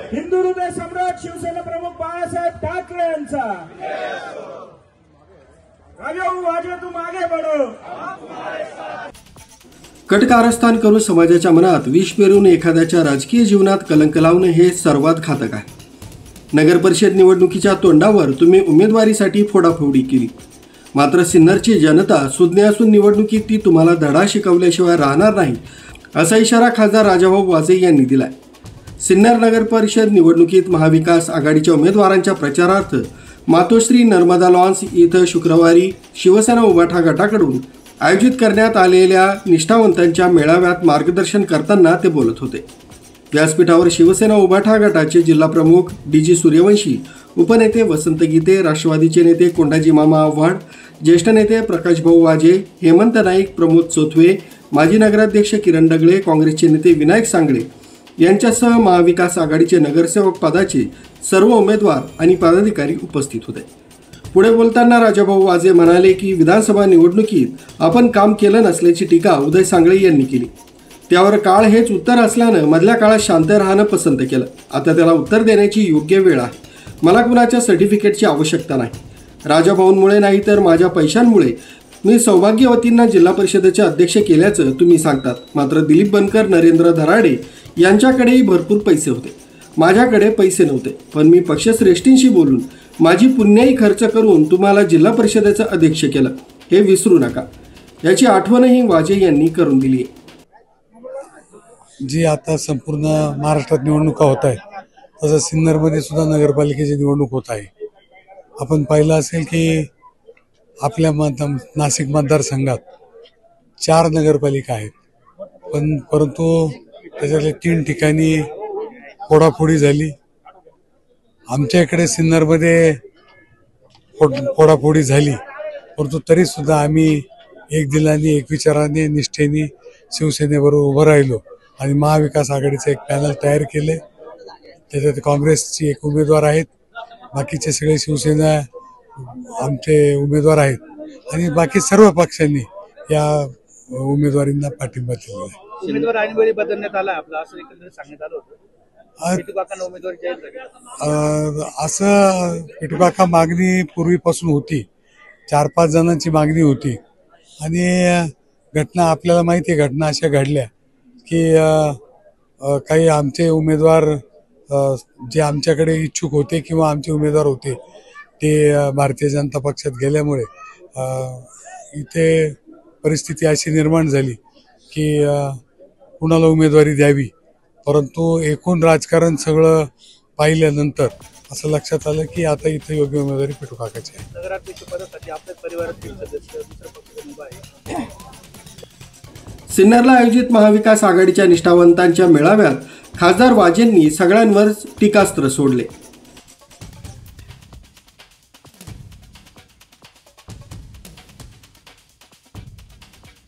हिंदू हृदय सम्राट शिवसेना प्रमुख बाळासाहेब ठाकरे यांचा। राजाभाऊ वाजे तुम आगे बढ़ो। कटकारस्थान करून समाजाच्या मनात विष पेरून एखाद्याच्या राजकीय जीवनात कलंक लावणे हे सर्वात घातक आहे। नगर परिषद निवडणुकीच्या तोंडावर तुम्ही उमेदवारीसाठी फोडाफोडी केली, मात्र सिन्नरची जनता सुज्ञ असून निवडणुकीत ती तुम्हाला धडा शिकवल्याशिवाय राहणार नाही, असा इशारा खासदार राजाभाऊ वाजे यांनी दिलाय। सिन्नर नगर परिषद निवडणुकीत महाविकास आघाडीच्या उमेदवारांच्या प्रचारार्थ मातोश्री नर्मदा लॉन्स इथं शुक्रवारी शिवसेना उभाठा गटाकडून आयोजित करण्यात आलेल्या निष्ठावंतांच्या मेळाव्यात मार्गदर्शन करताना ते बोलत होते। व्यासपीठावर शिवसेना उभाठा गटाचे जिल्हा प्रमुख डी.जी. सूर्यवंशी, उपनेते वसंत गीते, राष्ट्रवादीचे नेते कोंडाजी मामा आव्हाड, ज्येष्ठ नेते प्रकाशभाऊ वाजे, हेमंत नाईक, प्रमोद चोथवे, माजी नगराध्यक्ष किरण डगळे, काँग्रेसचे नेते विनायक सांगळे यांच्यासह महाविकास आघाडीचे नगरसेवक पदाचे सर्व उमेदवार आणि पदाधिकारी उपस्थित होते। पुढे बोलताना राजाभाऊ वाजे म्हणाले की विधानसभा निवडणुकीत आपण काम केलं नसल्याची टीका उदय सांगळे यांनी केली। त्यावर काळ हेच उत्तर असल्यानं मधल्या काळात शांत राहणं पसंत केलं। आता त्याला उत्तर देण्याची योग्य वेळ आहे। मला कुणाच्या सर्टिफिकेटची आवश्यकता नाही। राजाभाऊंमुळे नाही तर माझ्या पैशांमुळे मी सौभाग्यवतींना जिल्हा परिषदेचे अध्यक्ष केल्याचं तुम्ही सांगतात, मात्र दिलीप बनकर, नरेंद्र धराडे यांच्याकडेही भरपूर पैसे होते, माझ्याकडे पैसे नव्हते, पण मी पक्षश्रेष्ठींशी बोलून माझी पुण्याई खर्च करून तुम्हाला जिल्हा परिषदेचं अध्यक्ष केलं, हे विसरू नका। याची आठवणही वाजे यांनी करून दिली आहे। जी आता संपूर्ण महाराष्ट्रात निवडणुका होत आहे, तसं सिन्नरमध्ये सुद्धा नगरपालिकेची निवडणूक होत आहे। आपण पाहिलं असेल की आपल्या नाशिक मतदारसंघात 4 नगरपालिका आहेत, परंतु त्याच्यातल्या 3 ठिकाणी फोडाफोडी झाली। आमच्या इकडे सिन्नरमध्ये फोडाफोडी झाली, परंतु तरी सुद्धा आम्ही एक दिलाने, एक विचाराने, निष्ठेने शिवसेनेबरोबर उभं राहिलो आणि महाविकास आघाडीचं एक पॅनल तयार केले। त्याच्यात काँग्रेसची एक उमेदवार आहेत, बाकीचे सगळे शिवसेना आमचे उमेदवार आहेत आणि बाकी सर्व पक्षांनी या उमेदवारींना पाठिंबा दिला आहे। उमेदवार ऐनवेळी बदलण्यात आला आपला असं एकंदरीत सांगण्यात आलं होतं। असं पिटूकाका मागणी पूर्वीपासून होती, 4-5 जणांची मागणी होती आणि घटना आपल्याला माहिती आहे, घटना अशा घडल्या की काही आमचे उमेदवार जे आमच्याकडे इच्छुक होते किंवा आमचे उमेदवार होते ते भारतीय जनता पक्षात गेल्यामुळे इथे परिस्थिती अशी निर्माण झाली की कुणाला उमेदवारी द्यावी, परंतु एकूण राजकारण सगळं पाहिल्यानंतर असं लक्षात आलं की आता इथं योग्य उमेदवारी पिटूकाकाची आहे। नगराध्यक्ष पदासाठी आपल्या परिवारातील सदस्य दुसऱ्या पक्षात उभा आहे। सिन्नरला आयोजित महाविकास आघाडीच्या निष्ठावंतांच्या मेळाव्यात खासदार वाजेंनी सगळ्यांवर टीकास्त्र सोडले।